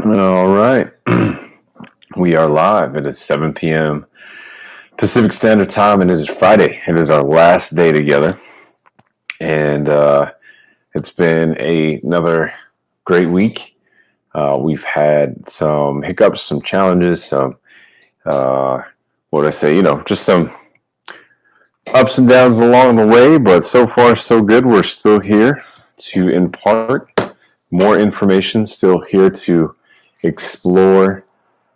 All right. We are live. It is 7 p.m. Pacific Standard Time, and it is Friday. It is our last day together. And it's been another great week. We've had some hiccups, some challenges, some, just some ups and downs along the way. But so far, so good. We're still here to impart more information, still here to explore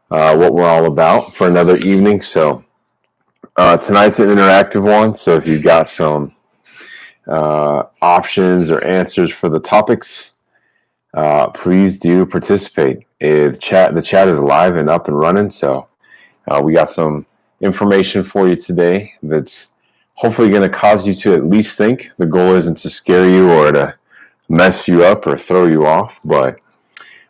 what we're all about for another evening. So tonight's an interactive one. So if you've got some options or answers for the topics, please do participate. The chat is live and up and running. So we got some information for you today that's hopefully going to cause you to at least think. The goal isn't to scare you or to mess you up or throw you off, but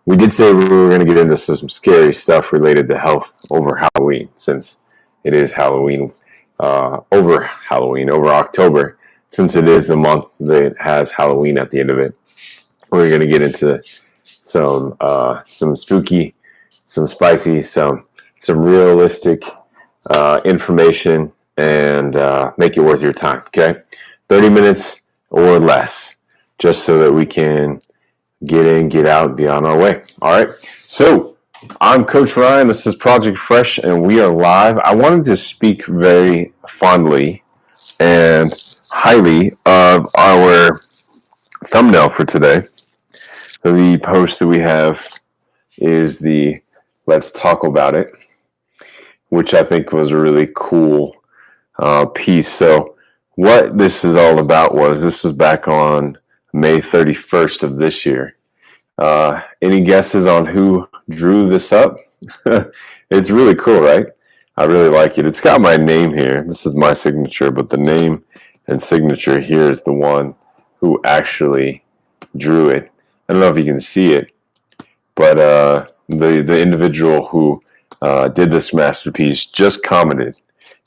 we did say we were going to get into some scary stuff related to health over Halloween, since it is Halloween, over October, since it is the month that has Halloween at the end of it. We're going to get into some spooky, some spicy, some realistic information, and make it worth your time, okay? 30 minutes or less, just so that we can get in, get out, be on our way. All right. So I'm Coach Ryan. This is Project Fresh, and we are live. I wanted to speak very fondly and highly of our thumbnail for today. The post that we have is the "Let's Talk About It," which I think was a really cool piece. So what this is all about this was back on May 31st of this year. Any guesses on who drew this up? It's really cool, right? I really like it. It's got my name here. This is my signature, but the name and signature here is the one who actually drew it. I don't know if you can see it, but the individual who did this masterpiece just commented.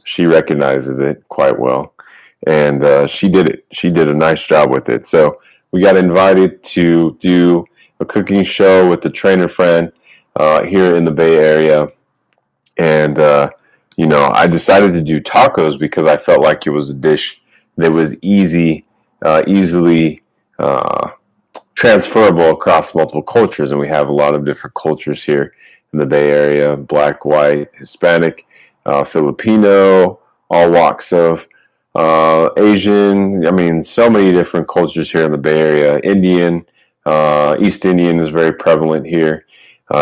She recognizes it quite well, and she did it. She did a nice job with it. So we got invited to do a cooking show with the trainer friend here in the Bay Area, and I decided to do tacos because I felt like it was a dish that was easily transferable across multiple cultures, and we have a lot of different cultures here in the Bay Area: Black, white, Hispanic, Filipino, all walks of Asian. I mean, so many different cultures here in the Bay Area. Indian, East Indian is very prevalent here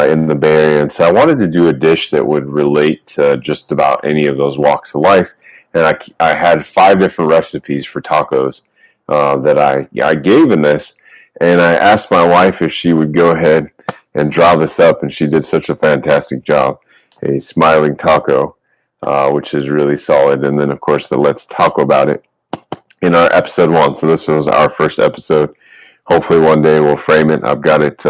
in the Bay Area. And so I wanted to do a dish that would relate to just about any of those walks of life. And I had 5 different recipes for tacos that I gave in this. And I asked my wife if she would go ahead and draw this up. And she did such a fantastic job. A smiling taco, which is really solid. And then, of course, the Let's Talk About It in our episode 1. So this was our first episode. Hopefully one day we'll frame it. I've got it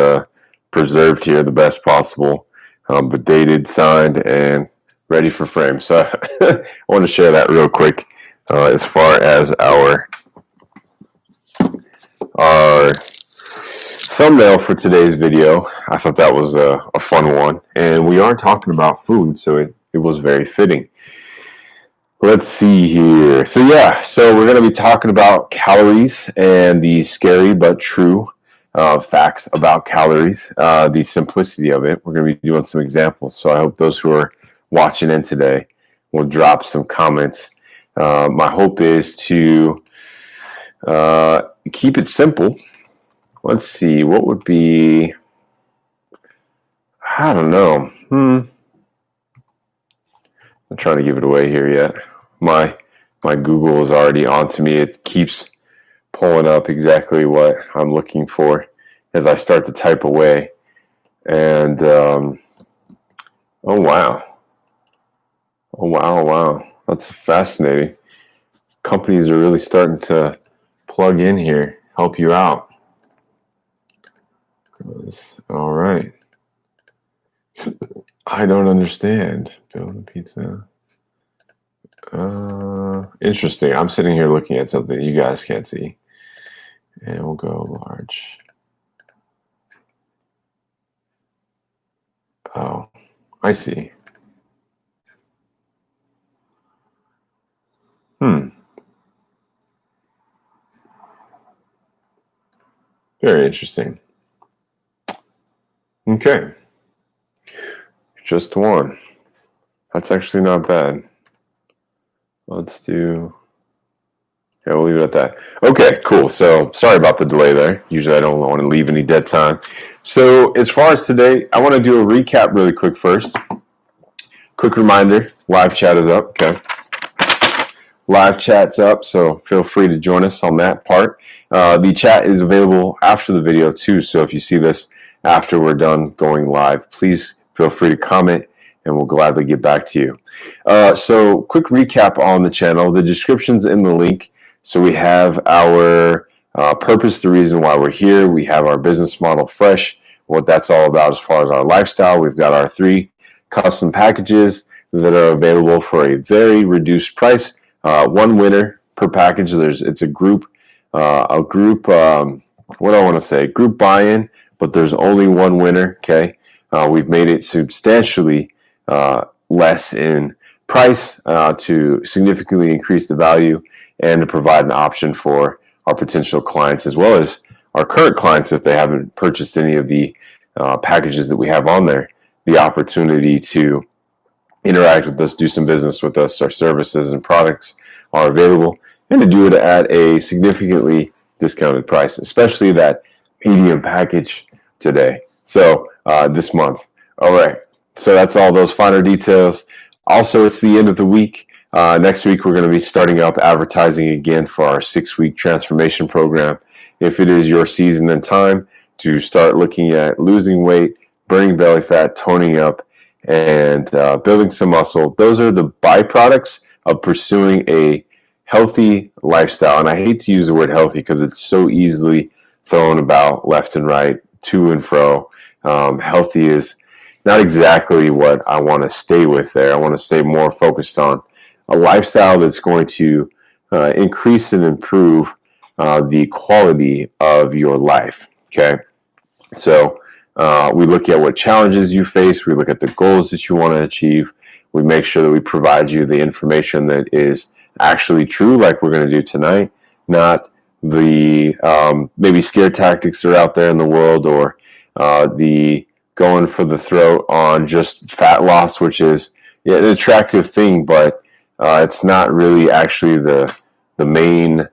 preserved here the best possible, but dated, signed, and ready for frame. So I want to share that real quick as far as our thumbnail for today's video. I thought that was a fun one. And we are talking about food, so it was very fitting. Let's see here. So we're going to be talking about calories and the scary but true facts about calories, the simplicity of it. We're going to be doing some examples. So I hope those who are watching in today will drop some comments. My hope is to keep it simple. Let's see. What would be... I don't know. I'm trying to give it away here yet. My Google is already onto me. It keeps pulling up exactly what I'm looking for as I start to type away. And oh wow, that's fascinating. Companies are really starting to plug in here, help you out. All right. I don't understand. Build a pizza. Interesting. I'm sitting here looking at something you guys can't see. And we'll go large. I see. Very interesting. Okay. Just one. That's actually not bad. Let's do... Yeah, we'll leave it at that. Okay, cool. So sorry about the delay there. Usually I don't want to leave any dead time. So as far as today, I want to do a recap really quick first. Quick reminder, live chat is up. Okay. Live chat's up, so feel free to join us on that part. The chat is available after the video too, so if you see this after we're done going live, please feel free to comment and we'll gladly get back to you. So quick recap on the channel. The description's in the link. So we have our purpose, the reason why we're here. We have our business model fresh, what that's all about as far as our lifestyle. We've got our 3 custom packages that are available for a very reduced price. One winner per package. It's a group what do I want to say? Group buy-in, but there's only one winner. Okay. We've made it substantially less in price to significantly increase the value and to provide an option for our potential clients as well as our current clients, if they haven't purchased any of the packages that we have on there, the opportunity to interact with us, do some business with us. Our services and products are available, and to do it at a significantly discounted price, especially that medium package today. So this month. All right. So that's all those finer details. Also, it's the end of the week. Next week, we're going to be starting up advertising again for our 6-week transformation program. If it is your season and time to start looking at losing weight, burning belly fat, toning up, and building some muscle, those are the byproducts of pursuing a healthy lifestyle. And I hate to use the word healthy because it's so easily thrown about left and right, to and fro. Healthy is not exactly what I want to stay with there. I want to stay more focused on a lifestyle that's going to increase and improve the quality of your life. Okay. So we look at what challenges you face. We look at the goals that you want to achieve. We make sure that we provide you the information that is actually true, like we're going to do tonight, not the maybe scare tactics that are out there in the world, or the going for the throat on just fat loss, which is an attractive thing, but it's not really actually the main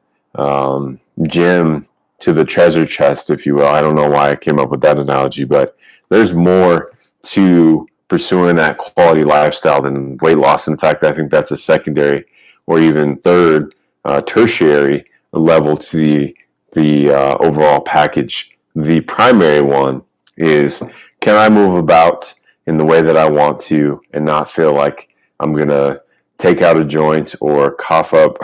gem to the treasure chest, if you will. I don't know why I came up with that analogy, but there's more to pursuing that quality lifestyle than weight loss. In fact, I think that's a secondary or even third, tertiary level to the overall package. The primary one is, can I move about in the way that I want to and not feel like I'm going to take out a joint or cough up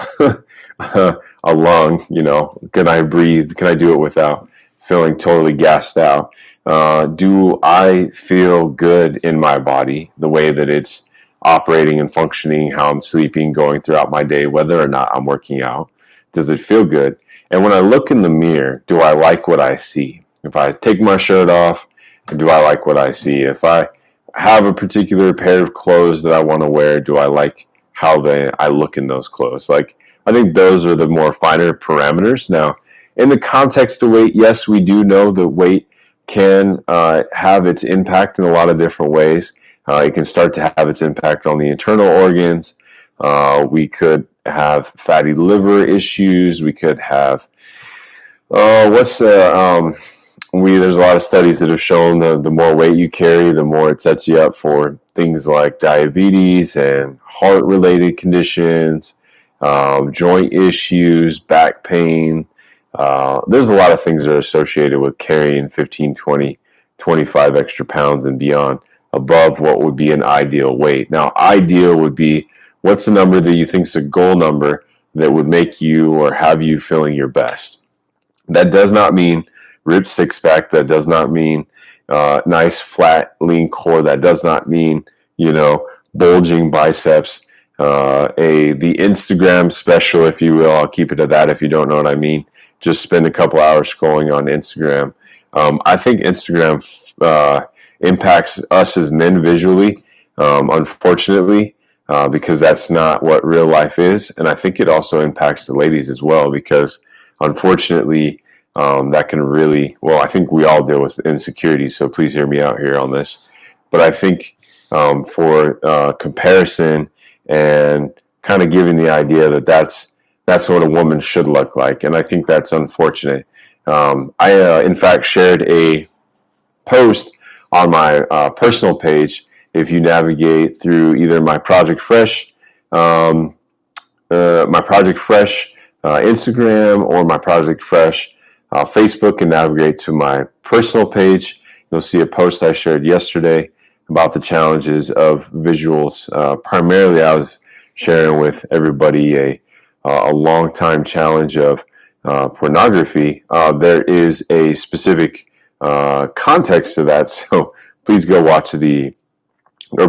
a lung? You know, can I breathe? Can I do it without feeling totally gassed out? Do I feel good in my body, the way that it's operating and functioning, how I'm sleeping, going throughout my day, whether or not I'm working out? Does it feel good? And when I look in the mirror, do I like what I see? If I take my shirt off, do I like what I see? If I have a particular pair of clothes that I want to wear, do I like how I look in those clothes? Like, I think those are the more finer parameters. Now, in the context of weight, yes, we do know that weight can have its impact in a lot of different ways. It can start to have its impact on the internal organs. We could have fatty liver issues. We could have there's a lot of studies that have shown the more weight you carry, the more it sets you up for things like diabetes and heart-related conditions, joint issues, back pain. There's a lot of things that are associated with carrying 15, 20, 25 extra pounds and beyond above what would be an ideal weight. Now, ideal would be, what's the number that you think is a goal number that would make you or have you feeling your best? That does not mean ripped six-pack. That does not mean nice, flat, lean core. That does not mean, bulging biceps. The Instagram special, if you will. I'll keep it at that if you don't know what I mean. Just spend a couple hours scrolling on Instagram. I think Instagram impacts us as men visually unfortunately, because that's not what real life is. And I think it also impacts the ladies as well, because unfortunately, that can really, well, I think we all deal with insecurity. So please hear me out here on this. But I think for comparison and kind of giving the idea that that's what a woman should look like. And I think that's unfortunate. In fact, shared a post on my personal page. If you navigate through either my Project Fresh, um, Instagram, or my Project Fresh Facebook, and navigate to my personal page, you'll see a post I shared yesterday about the challenges of visuals. Primarily, I was sharing with everybody a long time challenge of pornography. There is a specific context to that, so please go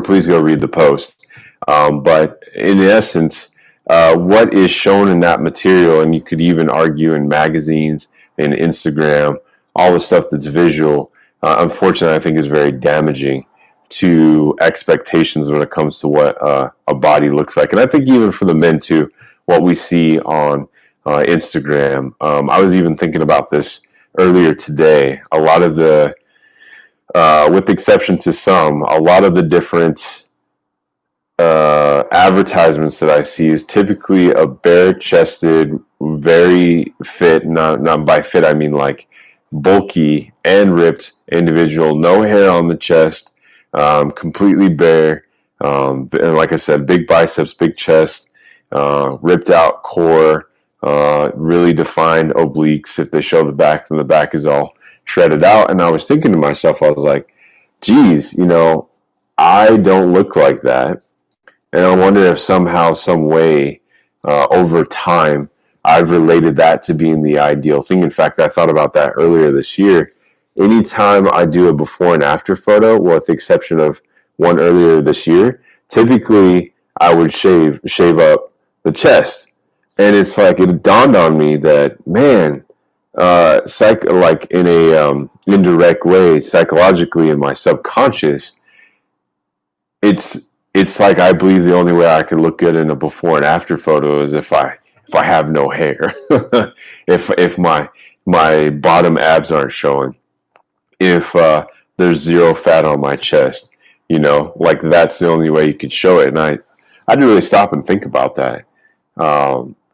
please go read the post. But in essence, what is shown in that material, and you could even argue in magazines, in Instagram, all the stuff that's visual, unfortunately, I think is very damaging to expectations when it comes to what a body looks like. And I think even for the men too, what we see on Instagram. I was even thinking about this earlier today. A lot of the, with the exception to some, a lot of the different advertisements that I see is typically a bare-chested, very fit, not by fit, I mean like bulky and ripped individual, no hair on the chest, completely bare, and like I said, big biceps, big chest, ripped out core, really defined obliques. If they show the back, then the back is all shredded out. And I was thinking to myself, I was like, geez, I don't look like that. And I wonder if somehow, some way, over time, I've related that to being the ideal thing. In fact, I thought about that earlier this year. Anytime I do a before and after photo, well, with the exception of one earlier this year, typically I would shave up the chest. And it's like it dawned on me that, man, like in a indirect way, psychologically in my subconscious, it's like I believe the only way I could look good in a before and after photo is if I have no hair, if my bottom abs aren't showing, if there's zero fat on my chest, like that's the only way you could show it. And I had to really stop and think about that.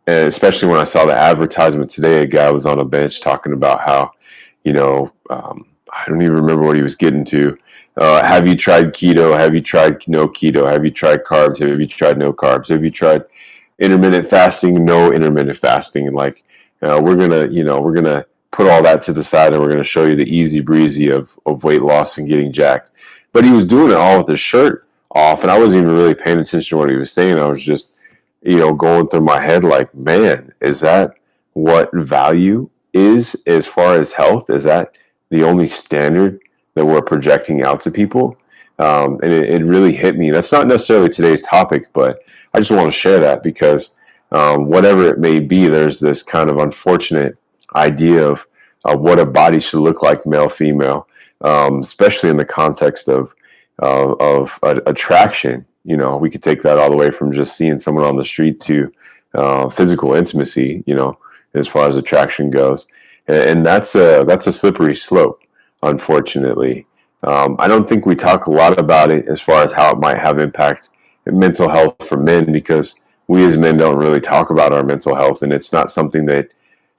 And especially when I saw the advertisement today, a guy was on a bench talking about how, I don't even remember what he was getting to. Have you tried keto? Have you tried no keto? Have you tried carbs? Have you tried no carbs? Have you tried intermittent fasting? No intermittent fasting. And like, we're gonna put all that to the side, and we're gonna show you the easy breezy of weight loss and getting jacked. But he was doing it all with his shirt off, and I wasn't even really paying attention to what he was saying. I was just, going through my head like, man, is that what value is as far as health? Is that the only standard that we're projecting out to people? And it really hit me. That's not necessarily today's topic, but I just want to share that because whatever it may be, there's this kind of unfortunate idea of what a body should look like, male, female, especially in the context of attraction. We could take that all the way from just seeing someone on the street to physical intimacy, as far as attraction goes. And that's a slippery slope, unfortunately. I don't think we talk a lot about it as far as how it might have impact in mental health for men, because we as men don't really talk about our mental health, and it's not something that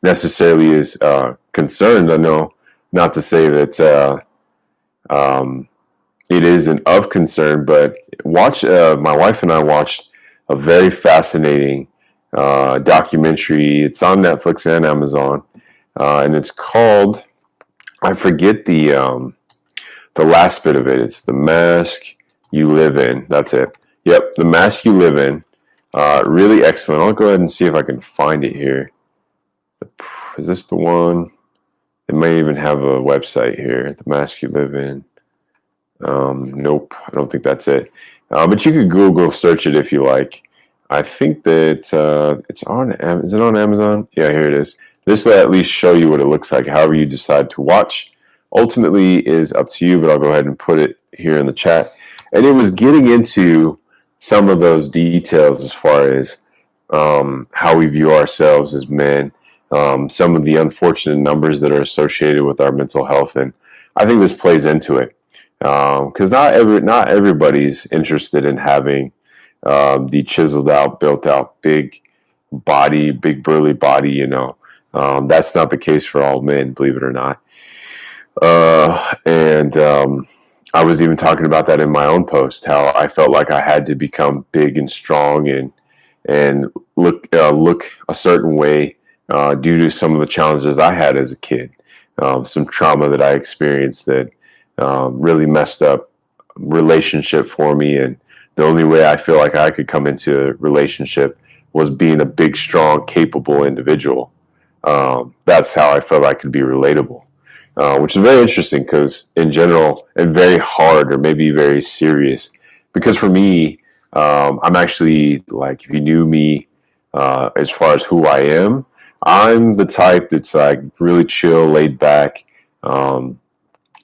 necessarily is concerned. I know, not to say that it isn't of concern, but my wife and I watched a very fascinating documentary. It's on Netflix and Amazon, and it's called, I forget the last bit of it. It's The Mask You Live In. That's it. Yep, The Mask You Live In. Really excellent. I'll go ahead and see if I can find it here. Is this the one? It may even have a website here. The Mask You Live In. Nope, I don't think that's it. But you could Google search it if you like. I think that it's on. Is it on Amazon? Yeah, here it is. This will at least show you what it looks like. However you decide to watch, ultimately is up to you. But I'll go ahead and put it here in the chat. And it was getting into some of those details as far as how we view ourselves as men, some of the unfortunate numbers that are associated with our mental health, and I think this plays into it because not everybody's interested in having the chiseled out, built out, big body, big burly body. That's not the case for all men, believe it or not. And I was even talking about that in my own post, how I felt like I had to become big and strong and look a certain way due to some of the challenges I had as a kid, some trauma that I experienced that really messed up relationship for me. And the only way I feel like I could come into a relationship was being a big, strong, capable individual. That's how I felt I could be relatable, which is very interesting because in general, and very hard or maybe very serious. Because for me, I'm actually like, if you knew me as far as who I am, I'm the type that's like really chill, laid back, um,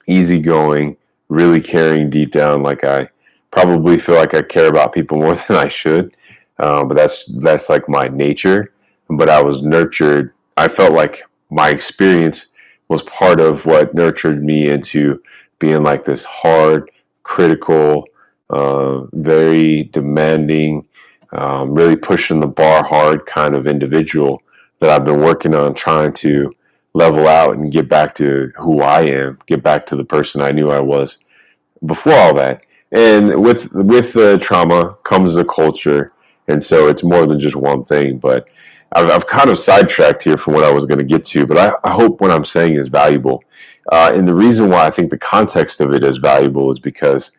easygoing, really caring deep down. Like I probably feel like I care about people more than I should, but that's like my nature. But I was nurtured. I felt like my experience was part of what nurtured me into being like this hard, critical, very demanding, really pushing the bar hard kind of individual that I've been working on trying to level out and get back to who I am, get back to the person I knew I was before all that. And with the trauma comes the culture, and so it's more than just one thing. But I've kind of sidetracked here from what I was going to get to. But I hope what I'm saying is valuable. And the reason why I think the context of it is valuable is because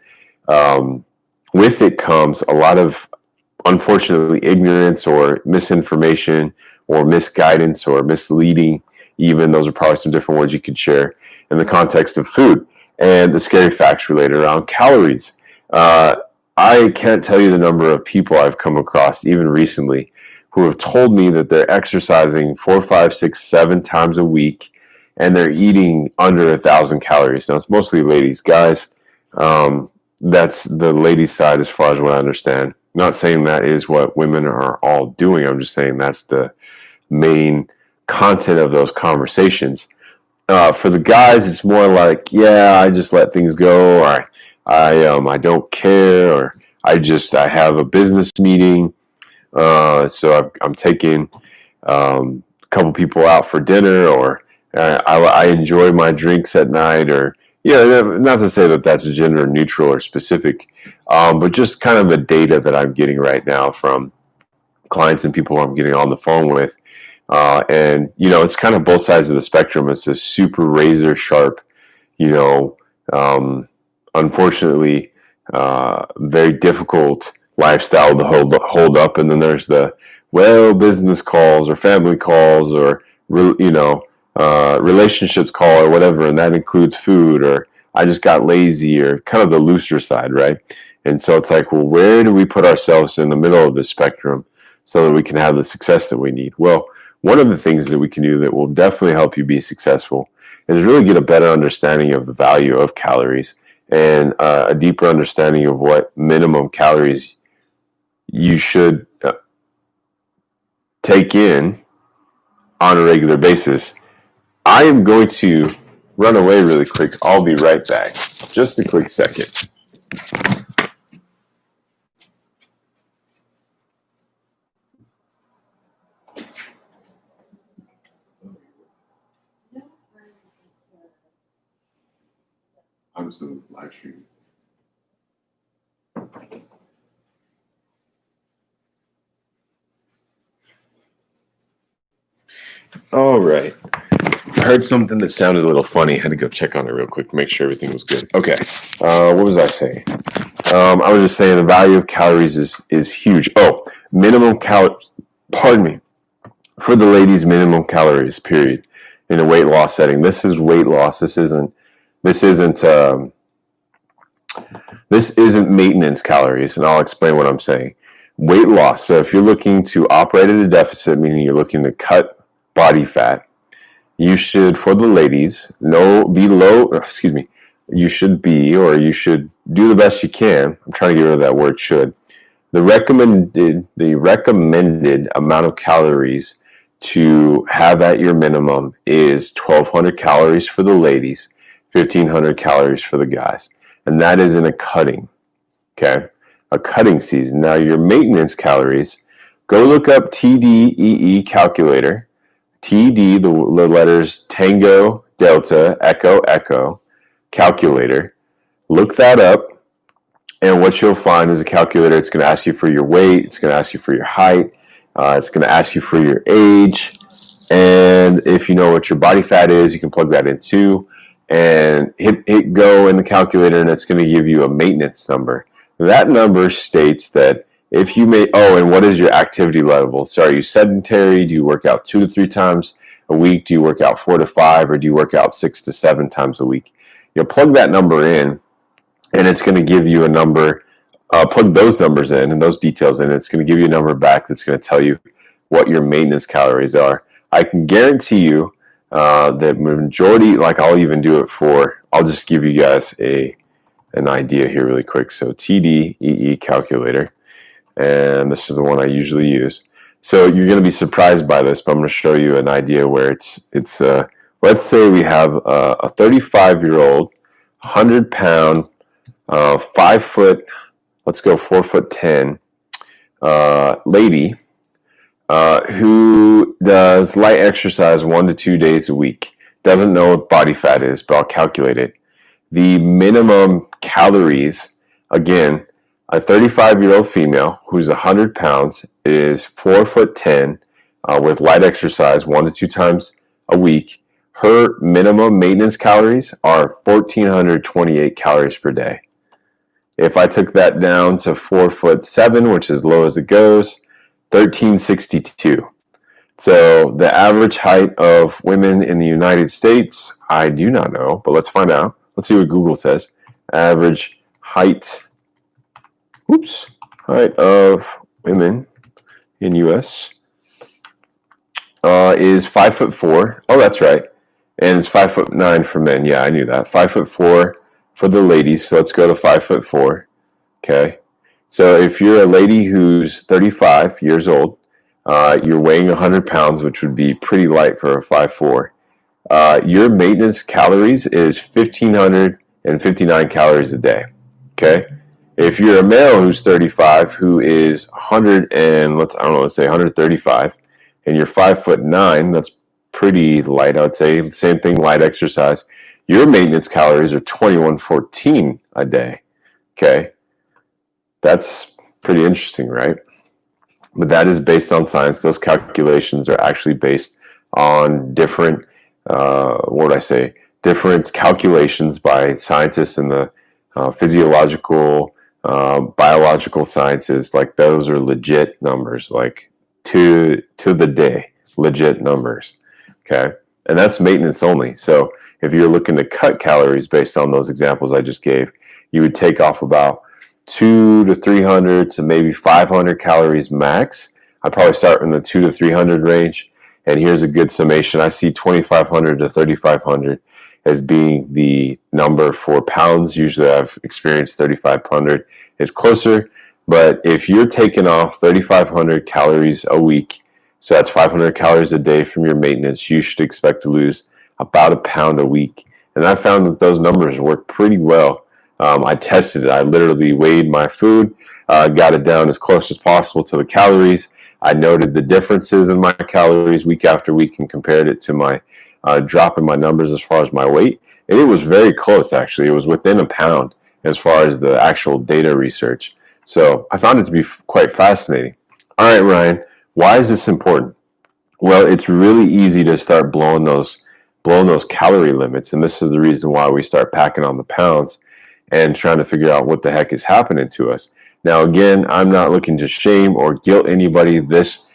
um, with it comes a lot of, unfortunately, ignorance or misinformation or misguidance or misleading. Even those are probably some different words you could share in the context of food and the scary facts related around calories. Uh, I can't tell you the number of people I've come across, even recently, who have told me that they're exercising 4, 5, 6, 7 times a week, and they're eating under 1,000 calories. Now it's mostly ladies, guys. That's the ladies' side as far as what I understand. Not saying that is what women are all doing. I'm just saying that's the main content of those conversations. For the guys, it's more like, yeah, I just let things go, or I don't care, or I have a business meeting, so I'm taking a couple people out for dinner, or I enjoy my drinks at night, or yeah, not to say that that's gender neutral or specific, but just kind of the data that I'm getting right now from clients and people I'm getting on the phone with. And it's kind of both sides of the spectrum. It's a super razor sharp, you know, um, unfortunately, very difficult lifestyle to hold up. And then there's the business calls or family calls or relationships call or whatever, and that includes food or I just got lazy or kind of the looser side, right? And so it's like, well, where do we put ourselves in the middle of the spectrum so that we can have the success that we need? Well, one of the things that we can do that will definitely help you be successful is really get a better understanding of the value of calories and a deeper understanding of what minimum calories you should take in on a regular basis. I am going to run away really quick. I'll be right back. Just a quick second. I'm still live streaming. All right. I heard something that sounded a little funny. I had to go check on it real quick, make sure everything was good. Okay. What was I saying? I was just saying the value of calories is huge. Oh, minimum calories. Pardon me. For the ladies, minimum calories. Period. In a weight loss setting. This is weight loss. This isn't. This isn't. This isn't maintenance calories, and I'll explain what I'm saying. Weight loss. So if you're looking to operate at a deficit, meaning you're looking to cut body fat, you should, for the ladies, be low you should be, or you should do the best you can. I'm trying to get rid of that word should. The recommended amount of calories to have at your minimum is 1,200 calories for the ladies, 1,500 calories for the guys. And that is in a cutting, okay? A cutting season. Now, your maintenance calories, go look up TDEE calculator. TD, the letters Tango, Delta, Echo, Echo, calculator. Look that up. And what you'll find is a calculator. It's going to ask you for your weight. It's going to ask you for your height. It's going to ask you for your age. And if you know what your body fat is, you can plug that in too. And hit go in the calculator, and it's going to give you a maintenance number. That number states that if you may, and what is your activity level? So are you sedentary? Do you work out 2 to 3 times a week? Do you work out 4 to 5? Or do you work out 6 to 7 times a week? You'll plug that number in, and it's going to give you a number. Plug those numbers in and those details in. It's going to give you a number back that's going to tell you what your maintenance calories are. I can guarantee you the majority, like I'll even do it for, I'll just give you guys an idea here really quick. So TDEE calculator, and this is the one I usually use. So you're going to be surprised by this, but I'm going to show you an idea where it's let's say we have a 35-year-old, 100-pound, 5 foot, let's go 4'10", lady who does light exercise 1 to 2 days a week. Doesn't know what body fat is, but I'll calculate it. The minimum calories, again, a 35-year-old female who's 100 pounds is 4'10", with light exercise 1 to 2 times a week. Her minimum maintenance calories are 1,428 calories per day. If I took that down to 4'7", which is as low as it goes, 1,362. So the average height of women in the United States, I do not know, but let's find out. Let's see what Google says. Average height, height of women in U.S. Is 5'4". Oh, that's right. And it's 5'9" for men. Yeah, I knew that. 5'4" for the ladies. So let's go to 5'4". Okay. So if you're a lady who's 35 years old, you're weighing 100 pounds, which would be pretty light for a 5'4". Your maintenance calories is 1,559 calories a day. Okay. If you're a male who's 35, who is 100 and let's say 135, and you're 5'9", that's pretty light, I would say. Same thing, light exercise. Your maintenance calories are 2,114 a day. Okay. That's pretty interesting, right? But that is based on science. Those calculations are actually based on different, different calculations by scientists in the physiological, biological sciences. Like those are legit numbers, like to the day, legit numbers. Okay. And that's maintenance only. So if you're looking to cut calories based on those examples I just gave, you would take off about 200 to 300 to maybe 500 calories max. I'd probably start in the 200 to 300 range. And here's a good summation. I see 2,500 to 3,500 as being the number for pounds. Usually I've experienced 3,500 is closer. But if you're taking off 3,500 calories a week, so that's 500 calories a day from your maintenance, you should expect to lose about a pound a week. And I found that those numbers work pretty well. I tested it. I literally weighed my food, got it down as close as possible to the calories. I noted the differences in my calories week after week and compared it to my drop in my numbers as far as my weight. And it was very close, actually. It was within a pound as far as the actual data research. So I found it to be quite fascinating. All right, Ryan, why is this important? Well, it's really easy to start blowing those calorie limits. And this is the reason why we start packing on the pounds and trying to figure out what the heck is happening to us. Now, again, I'm not looking to shame or guilt anybody. This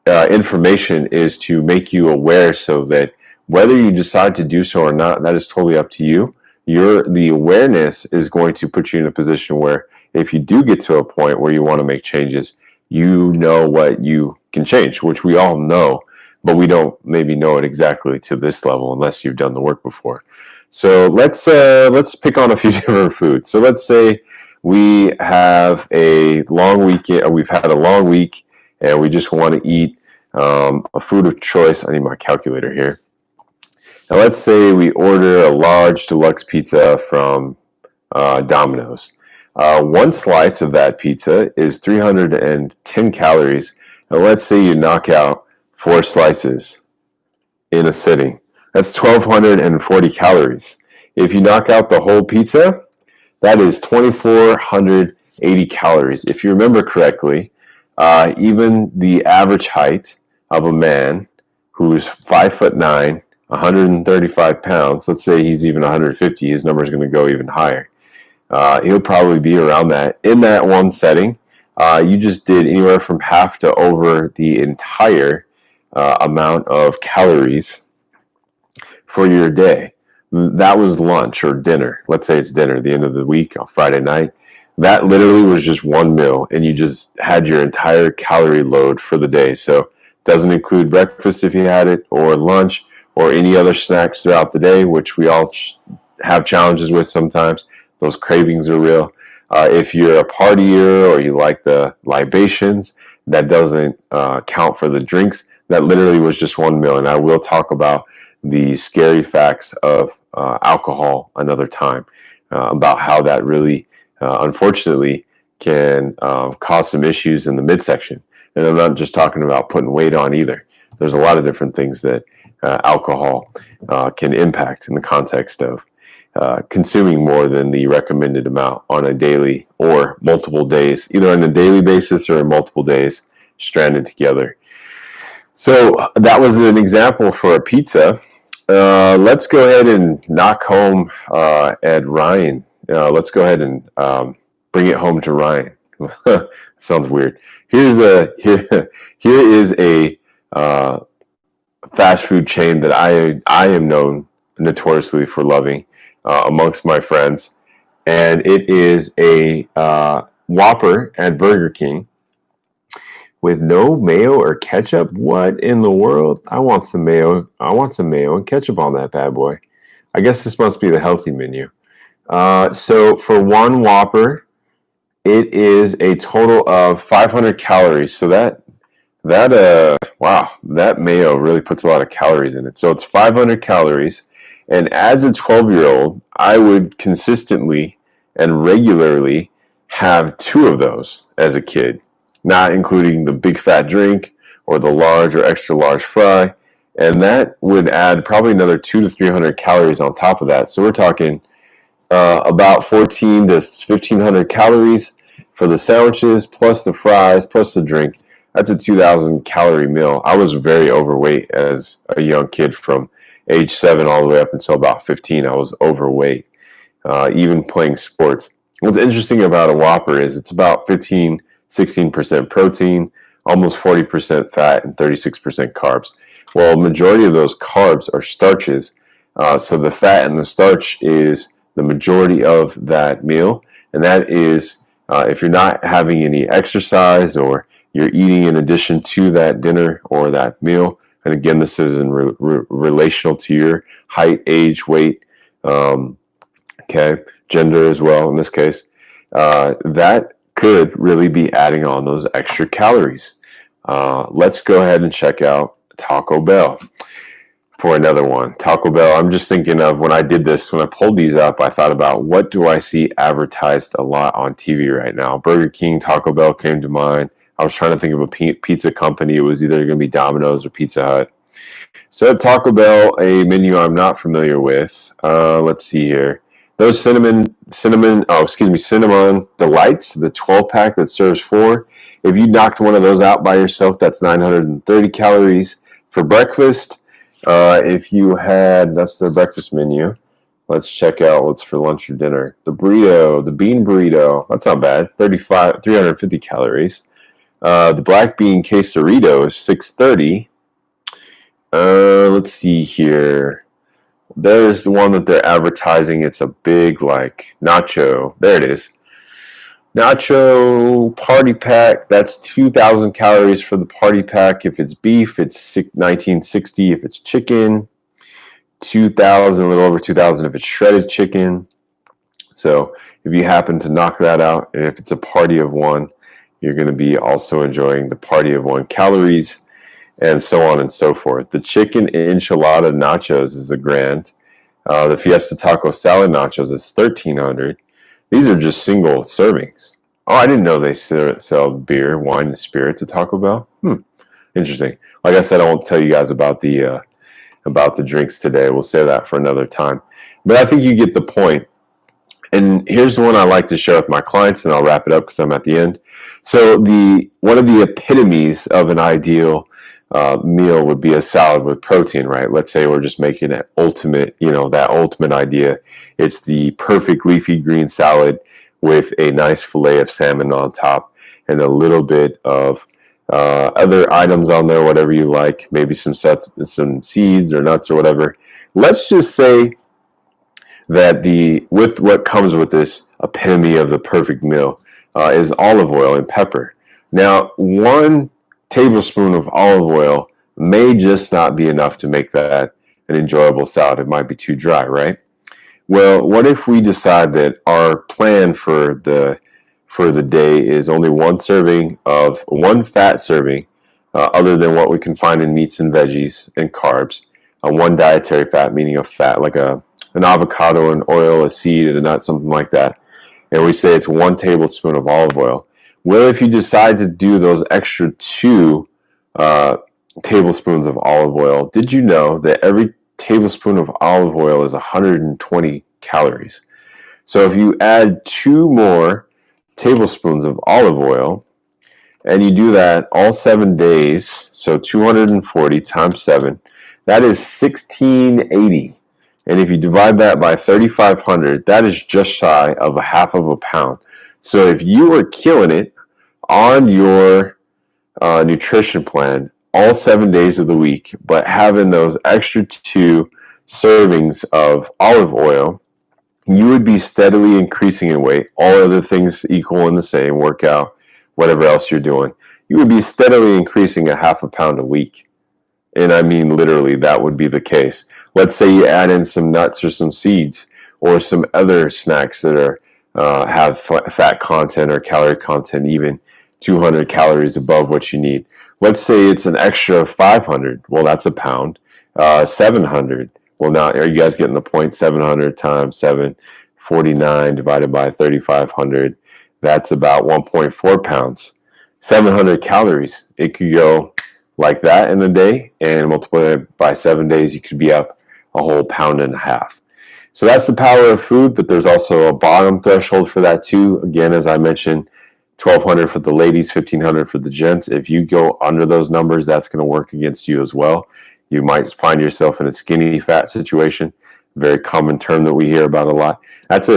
information is to make you aware so that whether you decide to do so or not, that is totally up to you. The awareness is going to put you in a position where if you do get to a point where you want to make changes, you know what you can change, which we all know, but we don't maybe know it exactly to this level unless you've done the work before. So let's pick on a few different foods. So let's say we have a long weekend, or we've had a long week, and we just want to eat a food of choice. I need my calculator here. Now let's say we order a large deluxe pizza from Domino's. One slice of that pizza is 310 calories. And let's say you knock out 4 slices in a sitting. That's 1,240 calories. If you knock out the whole pizza, that is 2,480 calories. If you remember correctly, even the average height of a man who's 5'9", 135 pounds, let's say he's even 150, his number is going to go even higher. He'll probably be around that. In that one setting, you just did anywhere from half to over the entire amount of calories for your day. That was lunch or dinner. Let's say it's dinner, the end of the week on Friday night. That literally was just one meal, and you just had your entire calorie load for the day. So it doesn't include breakfast if you had it, or lunch, or any other snacks throughout the day, which we all have challenges with sometimes. Those cravings are real. If you're a partier or you like the libations, that doesn't count for the drinks. That literally was just one meal, and I will talk about the scary facts of alcohol another time, about how that really, unfortunately, can cause some issues in the midsection. And I'm not just talking about putting weight on either. There's a lot of different things that alcohol can impact in the context of consuming more than the recommended amount on a daily or multiple days, either on a daily basis or in multiple days stranded together. So that was an example for a pizza. Let's go ahead and knock home at Ryan. Let's go ahead and bring it home to Ryan. Sounds weird. Here is a fast food chain that I am known notoriously for loving amongst my friends, and it is a Whopper at Burger King with no mayo or ketchup. What in the world? I want some mayo. I want some mayo and ketchup on that bad boy. I guess this must be the healthy menu. So for one Whopper, it is a total of 500 calories. So wow, that mayo really puts a lot of calories in it. So it's 500 calories. And as a 12-year-old, I would consistently and regularly have 2 of those as a kid, not including the big fat drink or the large or extra large fry. And that would add probably another 200 to 300 calories on top of that. So we're talking about 14 to 1,500 calories for the sandwiches, plus the fries, plus the drink. That's a 2,000 calorie meal. I was very overweight as a young kid. From age 7 all the way up until about 15, I was overweight, even playing sports. What's interesting about a Whopper is it's about 16% protein, almost 40% fat, and 36% carbs. Well, a majority of those carbs are starches, so the fat and the starch is the majority of that meal, and that is if you're not having any exercise or you're eating in addition to that dinner or that meal. And again, this is in relational to your height, age, weight, gender as well in this case. That could really be adding on those extra calories. Let's go ahead and check out Taco Bell for another one. Taco Bell, I'm just thinking of when I did this, when I pulled these up, I thought about what do I see advertised a lot on TV right now. Burger King, Taco Bell came to mind. I was trying to think of a pizza company. It was either going to be Domino's or Pizza Hut. So at Taco Bell, a menu I'm not familiar with. Let's see here. Those cinnamon delights, the 12-pack that serves 4. If you knocked one of those out by yourself, that's 930 calories for breakfast. If you had, that's the breakfast menu. Let's check out what's for lunch or dinner. The burrito, the bean burrito, that's not bad. 350 calories. The black bean quesarito is 630. Let's see here. There's the one that they're advertising. It's a big, like, nacho. There it is. Nacho party pack. That's 2,000 calories for the party pack. If it's beef, it's 1960. If it's chicken, 2,000, a little over 2,000 if it's shredded chicken. So if you happen to knock that out, and if it's a party of one, you're going to be also enjoying the party of one calories, and so on and so forth. The chicken enchilada nachos is $1,000. The Fiesta Taco Salad nachos is $1,300. These are just single servings. Oh, I didn't know they sell beer, wine, and spirits at Taco Bell. Interesting. Like I said, I won't tell you guys about the drinks today. We'll say that for another time. But I think you get the point. And here's the one I like to share with my clients, and I'll wrap it up because I'm at the end. So one of the epitomes of an ideal meal would be a salad with protein, right? Let's say we're just making it ultimate, that ultimate idea. It's the perfect leafy green salad with a nice fillet of salmon on top and a little bit of other items on there, whatever you like, maybe some seeds or nuts or whatever. Let's just say that with what comes with this epitome of the perfect meal is olive oil and pepper. Now, 1 tablespoon of olive oil may just not be enough to make that an enjoyable salad. It might be too dry, right? Well, what if we decide that our plan for the day is only one fat serving, other than what we can find in meats and veggies and carbs, one dietary fat, meaning a fat like an avocado, an oil, a seed, a nut, something like that. And we say it's 1 tablespoon of olive oil. Well, if you decide to do those extra 2 tablespoons of olive oil, did you know that every tablespoon of olive oil is 120 calories? So if you add 2 more tablespoons of olive oil, and you do that all 7 days, so 240 times 7, that is 1,680. And if you divide that by 3,500, that is just shy of a half of a pound. So if you were killing it on your nutrition plan all 7 days of the week, but having those extra 2 servings of olive oil, you would be steadily increasing in weight. All other things equal and the same, workout, whatever else you're doing. You would be steadily increasing a half a pound a week. And I mean, literally, that would be the case. Let's say you add in some nuts or some seeds or some other snacks that have fat content or calorie content, even 200 calories above what you need. Let's say it's an extra 500. Well, that's a pound. 700. Well, now, are you guys getting the point? 700 times 749 divided by 3,500. That's about 1.4 pounds. 700 calories. It could go like that in a day, and multiply it by 7 days, you could be up a whole pound and a half. So that's the power of food, but there's also a bottom threshold for that too. Again, as I mentioned, 1,200 for the ladies, 1,500 for the gents. If you go under those numbers, that's going to work against you as well. You might find yourself in a skinny fat situation, very common term that we hear about a lot. That's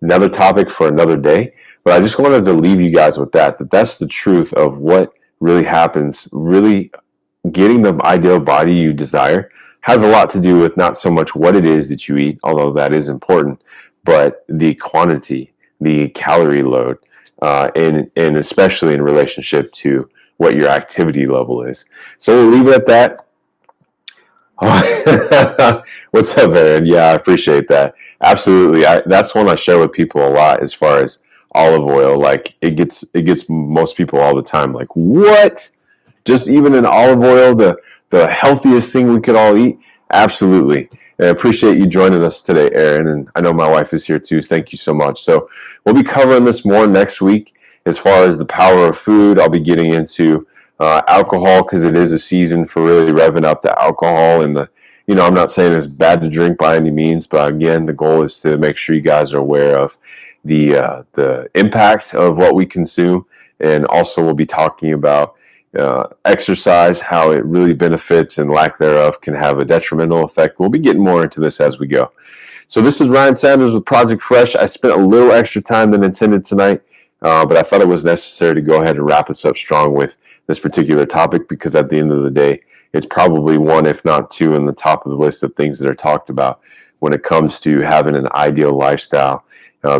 another topic for another day, but I just wanted to leave you guys with that's the truth of what really happens. Really getting the ideal body you desire has a lot to do with not so much what it is that you eat, although that is important, but the quantity, the calorie load, and especially in relationship to what your activity level is. So we'll leave it at that. What's up, Aaron? Yeah, I appreciate that. Absolutely. That's one I share with people a lot as far as olive oil. Like it gets most people all the time. Like, what? Just even in olive oil, the healthiest thing we could all eat? Absolutely. And I appreciate you joining us today, Aaron. And I know my wife is here too. Thank you so much. So we'll be covering this more next week as far as the power of food. I'll be getting into alcohol because it is a season for really revving up the alcohol. And I'm not saying it's bad to drink by any means, but again, the goal is to make sure you guys are aware of the impact of what we consume. And also we'll be talking about exercise, how it really benefits and lack thereof can have a detrimental effect. We'll be getting more into this as we go. So this is Ryan Sanders with Project Fresh. I spent a little extra time than intended tonight, but I thought it was necessary to go ahead and wrap us up strong with this particular topic because at the end of the day, it's probably one, if not two, in the top of the list of things that are talked about when it comes to having an ideal lifestyle,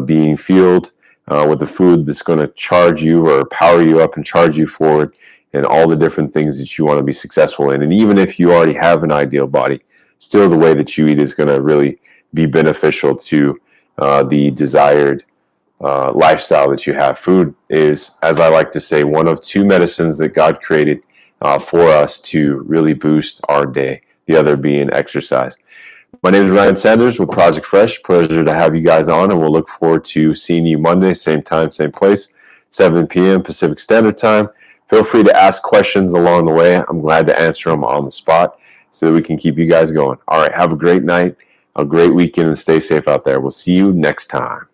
being fueled with the food that's going to charge you or power you up and charge you forward, and all the different things that you want to be successful in. And even if you already have an ideal body, still the way that you eat is going to really be beneficial to the desired lifestyle that you have. Food is, as I like to say, one of two medicines that God created for us to really boost our day, the other being exercise. My name is Ryan Sanders with Project Fresh. Pleasure to have you guys on, and we'll look forward to seeing you Monday, same time, same place, 7 p.m. Pacific Standard Time. Feel free to ask questions along the way. I'm glad to answer them on the spot so that we can keep you guys going. All right, have a great night, a great weekend, and stay safe out there. We'll see you next time.